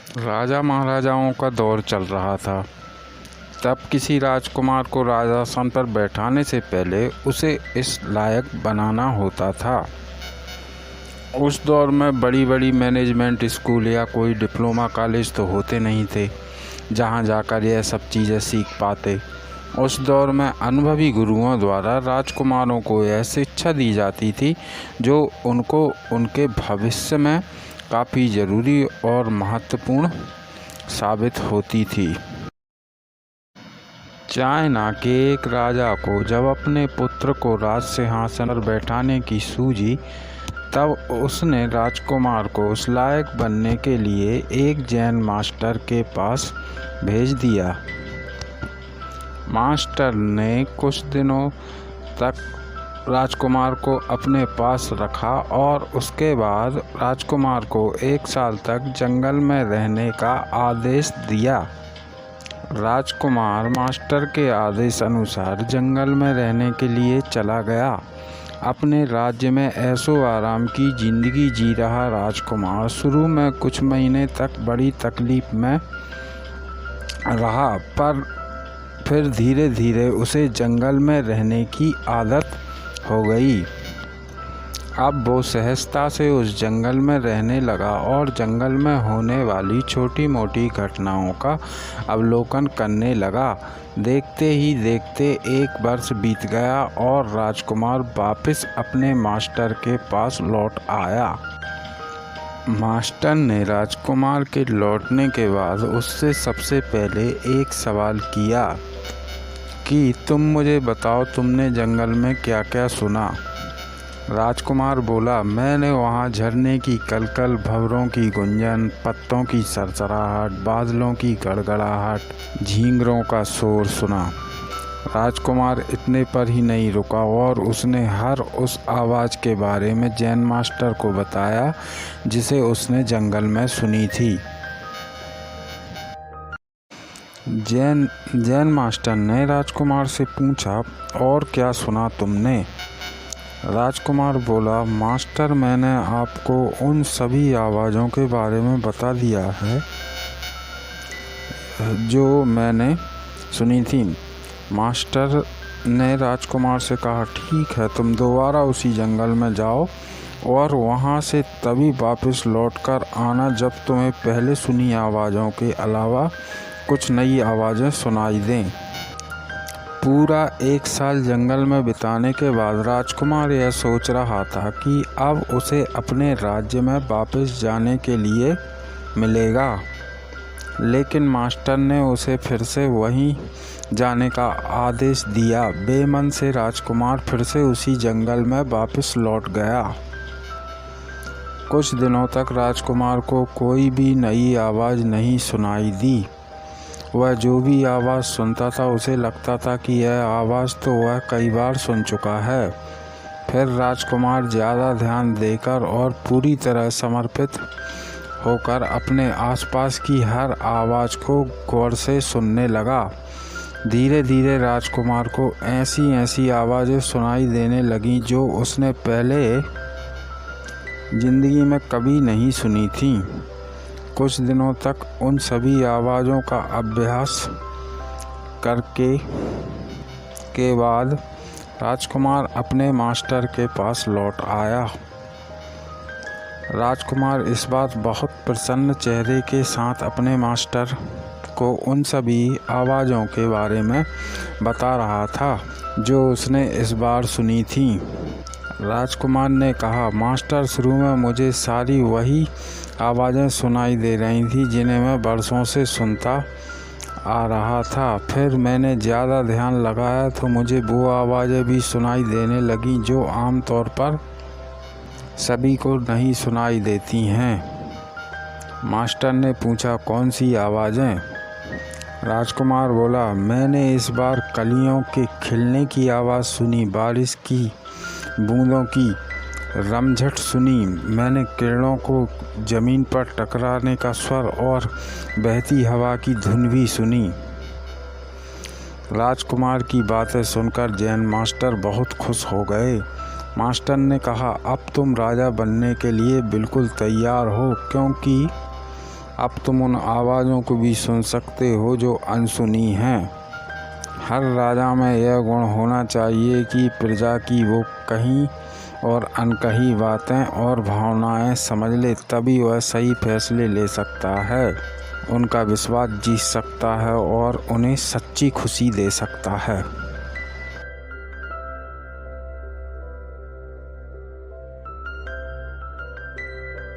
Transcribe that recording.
राजा महाराजाओं का दौर चल रहा था। तब किसी राजकुमार को राजासन पर बैठाने से पहले उसे इस लायक बनाना होता था। उस दौर में बड़ी बड़ी मैनेजमेंट स्कूल या कोई डिप्लोमा कॉलेज तो होते नहीं थे जहां जाकर यह सब चीज़ें सीख पाते। उस दौर में अनुभवी गुरुओं द्वारा राजकुमारों को यह शिक्षा दी जाती थी जो उनको उनके भविष्य में काफ़ी ज़रूरी और महत्वपूर्ण साबित होती थी। चाइना के एक राजा को जब अपने पुत्र को राज सिंहासन पर बैठाने की सूझी, तब उसने राजकुमार को उस लायक बनने के लिए एक जैन मास्टर के पास भेज दिया। मास्टर ने कुछ दिनों तक राजकुमार को अपने पास रखा और उसके बाद राजकुमार को 1 साल तक जंगल में रहने का आदेश दिया। राजकुमार मास्टर के आदेश अनुसार जंगल में रहने के लिए चला गया। अपने राज्य में ऐशो आराम की जिंदगी जी रहा राजकुमार शुरू में कुछ महीने तक बड़ी तकलीफ में रहा, पर फिर धीरे धीरे उसे जंगल में रहने की आदत हो गई। अब वो सहजता से उस जंगल में रहने लगा और जंगल में होने वाली छोटी मोटी घटनाओं का अवलोकन करने लगा। देखते ही देखते 1 वर्ष बीत गया और राजकुमार वापस अपने मास्टर के पास लौट आया। मास्टर ने राजकुमार के लौटने के बाद उससे सबसे पहले एक सवाल किया कि तुम मुझे बताओ, तुमने जंगल में क्या क्या सुना? राजकुमार बोला, मैंने वहाँ झरने की कलकल, भंवरों की गुंजन, पत्तों की सरसराहट, बादलों की गड़गड़ाहट, झींगरों का शोर सुना। राजकुमार इतने पर ही नहीं रुका और उसने हर उस आवाज़ के बारे में जैन मास्टर को बताया जिसे उसने जंगल में सुनी थी। जैन मास्टर ने राजकुमार से पूछा, और क्या सुना तुमने? राजकुमार बोला, मास्टर, मैंने आपको उन सभी आवाज़ों के बारे में बता दिया है जो मैंने सुनी थी। मास्टर ने राजकुमार से कहा, ठीक है, तुम दोबारा उसी जंगल में जाओ और वहाँ से तभी वापस लौटकर आना जब तुम्हें पहले सुनी आवाज़ों के अलावा कुछ नई आवाज़ें सुनाई दें। पूरा 1 साल जंगल में बिताने के बाद राजकुमार यह सोच रहा था कि अब उसे अपने राज्य में वापस जाने के लिए मिलेगा, लेकिन मास्टर ने उसे फिर से वहीं जाने का आदेश दिया। बेमन से राजकुमार फिर से उसी जंगल में वापस लौट गया। कुछ दिनों तक राजकुमार को कोई भी नई आवाज़ नहीं सुनाई दी। वह जो भी आवाज़ सुनता था उसे लगता था कि यह आवाज़ तो वह कई बार सुन चुका है। फिर राजकुमार ज़्यादा ध्यान देकर और पूरी तरह समर्पित होकर अपने आसपास की हर आवाज़ को गौर से सुनने लगा। धीरे धीरे राजकुमार को ऐसी ऐसी आवाज़ें सुनाई देने लगीं जो उसने पहले ज़िंदगी में कभी नहीं सुनी थीं। कुछ दिनों तक उन सभी आवाज़ों का अभ्यास करके के बाद राजकुमार अपने मास्टर के पास लौट आया। राजकुमार इस बार बहुत प्रसन्न चेहरे के साथ अपने मास्टर को उन सभी आवाज़ों के बारे में बता रहा था जो उसने इस बार सुनी थी। राजकुमार ने कहा, मास्टर, शुरू में मुझे सारी वही आवाज़ें सुनाई दे रही थी जिन्हें मैं बरसों से सुनता आ रहा था। फिर मैंने ज़्यादा ध्यान लगाया तो मुझे वो आवाज़ें भी सुनाई देने लगीं जो आमतौर पर सभी को नहीं सुनाई देती हैं। मास्टर ने पूछा, कौन सी आवाज़ें? राजकुमार बोला, मैंने इस बार कलियों के खिलने की आवाज़ सुनी, बारिश की बूंदों की रमझट सुनी, मैंने किरणों को ज़मीन पर टकराने का स्वर और बहती हवा की धुन भी सुनी। राजकुमार की बातें सुनकर जैन मास्टर बहुत खुश हो गए। मास्टर ने कहा, अब तुम राजा बनने के लिए बिल्कुल तैयार हो, क्योंकि अब तुम उन आवाज़ों को भी सुन सकते हो जो अनसुनी हैं। हर राजा में यह गुण होना चाहिए कि प्रजा की वो कहीं और अनकही बातें और भावनाएं समझ ले, तभी वह सही फैसले ले सकता है, उनका विश्वास जीत सकता है और उन्हें सच्ची खुशी दे सकता है।